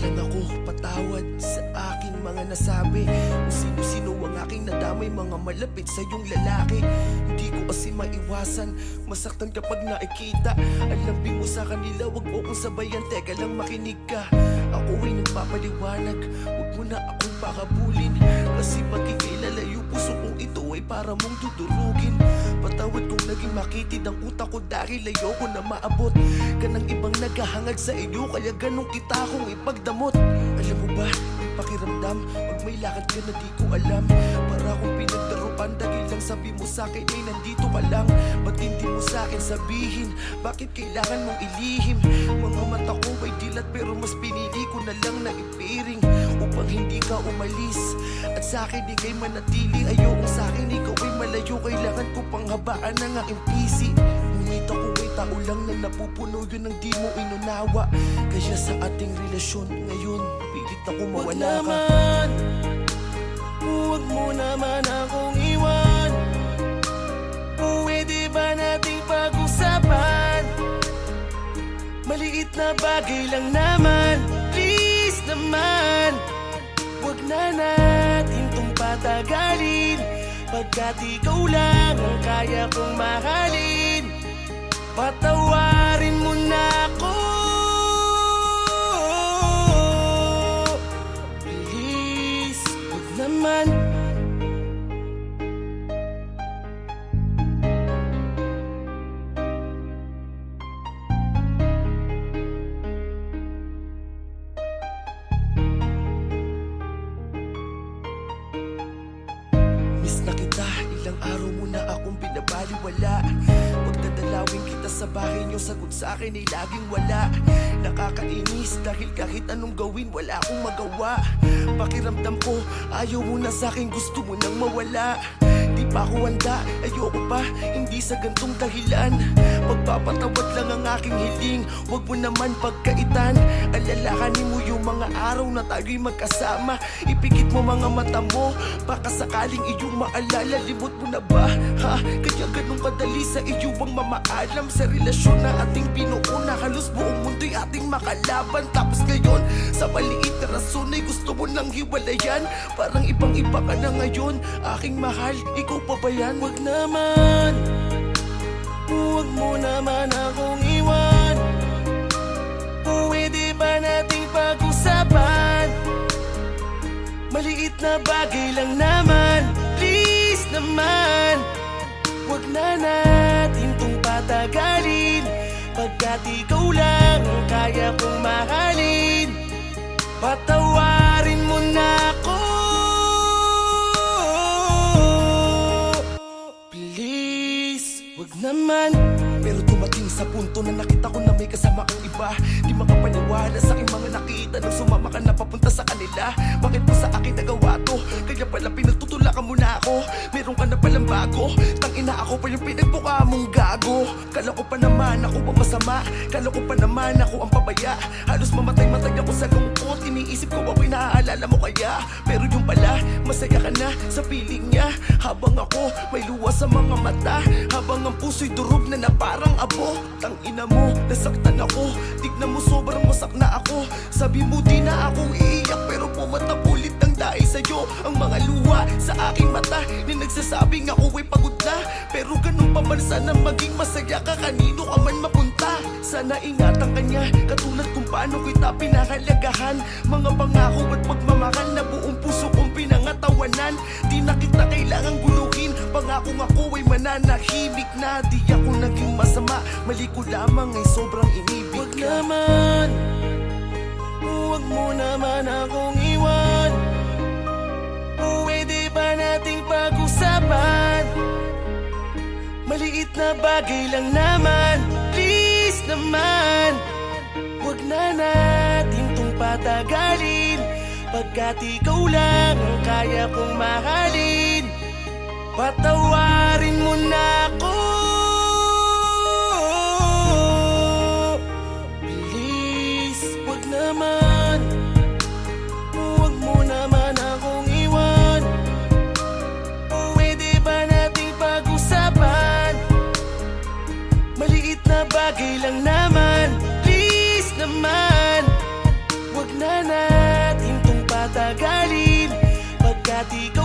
lang ako patawad sa aking mga nasabi. Kung sino-sino ang aking nadamay, mga malapit sa iyong lalaki. Hindi ko kasi maiwasan masaktan kapag nakikita. Ang lambing mo sa kanila, wag mo kong sabayan. Teka lang, makinig ka. Ako ay nagpapaliwanag, wag mo na akong pakabulin. Kasi pagkikay lalayo, puso kong ito ay para mong dudurugin. Patawad kung naging makitid ang utak ko dahil ayoko na maabot ka ng ibang naghahangad sa iyo. Kaya ganun kita akong ipagdamot. Alam mo ba, yung pakiramdam pag may lakad ka na di ko alam. Para akong pinagdaruan dahil lang sabi mo sa'kin ay nandito ka lang. Ba't hindi mo sa'kin sabihin, bakit kailangan mong ilihim? Mga mata ko ay dilat pero mas pinili ko na lang na ipiring upang hindi ka umalis at sa'kin ikay manatili. Ayokong sa'kin ikaw ay malayo, kailangan ko pang habaan ng aking pisi. Ngunit ako ay tao lang na napupuno, yun ang di mo inunawa. Kaya sa ating relasyon ngayon, pilit ako mawala ka. Huwag mo naman akong iwan. Pwede ba nating pag-usapan? Maliit na bagay lang naman, please naman. Huwag na natin tong patagalin, pagkat ikaw lang ang kaya kong mahalin. Patawarin mo na ako, please, huwag naman. Miss na kita, ilang araw mo na akong binabaliwala. Pagdadalawin kita sa bahay niyo, sagot sa akin ay laging wala. Nakakainis dahil kahit anong gawin wala akong magawa. Pakiramdam ko, ayaw mo na sa'kin, gusto mo nang mawala. Di pa ako handa, ayoko pa, hindi sa gantong dahilan. Pagpapatawad lang ang aking hiling, wag mo naman pagkaitan. Alalahanin mo yung mga araw na tayo'y magkasama. Ipikit mo mga mata mo, baka sakaling iyong maalala. Limot mo na ba, ha? Kaya ganun kadali sa iyo ang mamaalam sa relasyon na ating binuo na halos buong mundo'y ating makalaban. Tapos ngayon, sa maliit na rason ay gusto mo nang hiwalayan. Parang ibang-iba ka na ngayon, aking mahal, ikaw pa ba yan? Huwag naman, huwag mo naman akong iwan. Pwede ba nating pag-usapan? Maliit na bagay lang naman, please naman. Huwag na natin tong patagalin, pagkat ikaw lang ang kaya kong mahalin. Patawarin mo na ako, please, huwag naman. Pero dumating sa punto na nakita ko na may kasama kang iba. Di makapaniwala sa aking mga nakita nang sumama ka na papunta sa kanila. Bakit mo sa akin nagawa to? Kaya pala pinagtutulakan mo na ako. Meron ka na palang bago, tangina ako pa yung pinagbuka mong gago. Kala ko pa naman ako ang masama, kala ko pa naman ako ang pabaya. Halos mamatay-matay ako sa lungkot, iniisip ko ako'y naaalala mo kaya. Pero yung pala, masaya ka na sa piling niya. Habang ako may luha sa mga mata, habang ang puso'y durog na parang abo. Tangina mo, nasaktan ako, tignan mo sobrang masak na ako. Sabi mo di na akong iiyak, pero pumatak ulit ng dahil sa'yo ang mga luha sa aking mata na nagsasabing ako ay pagod na. Pero ganun pa man, sana maging masaya ka kanino ka man mapunta. Sana ingatan ka niya, katulad kung paano kita pinahalagahan. Mga pangako at pagmamahal na buong puso kong pinangatawanan. Di na kita kailangang guluhin, pangakong ako ay mananahimik na. Di ako naging masama, mali ko lamang ay sobrang inibig Huwag ka. naman, huwag mo naman akong iwan. Pwede ba nating pag-usapan? Maliit na bagay lang naman, please naman. Huwag na natin tong patagalin, pagkat ikaw lang ang kaya kong mahalin. Patawarin mo na ako, please, huwag naman. Huwag mo naman akong iwan. Pwede ba nating pag-usapan? Maliit na bagay lang naman, please naman. Huwag na Pagkat ikaw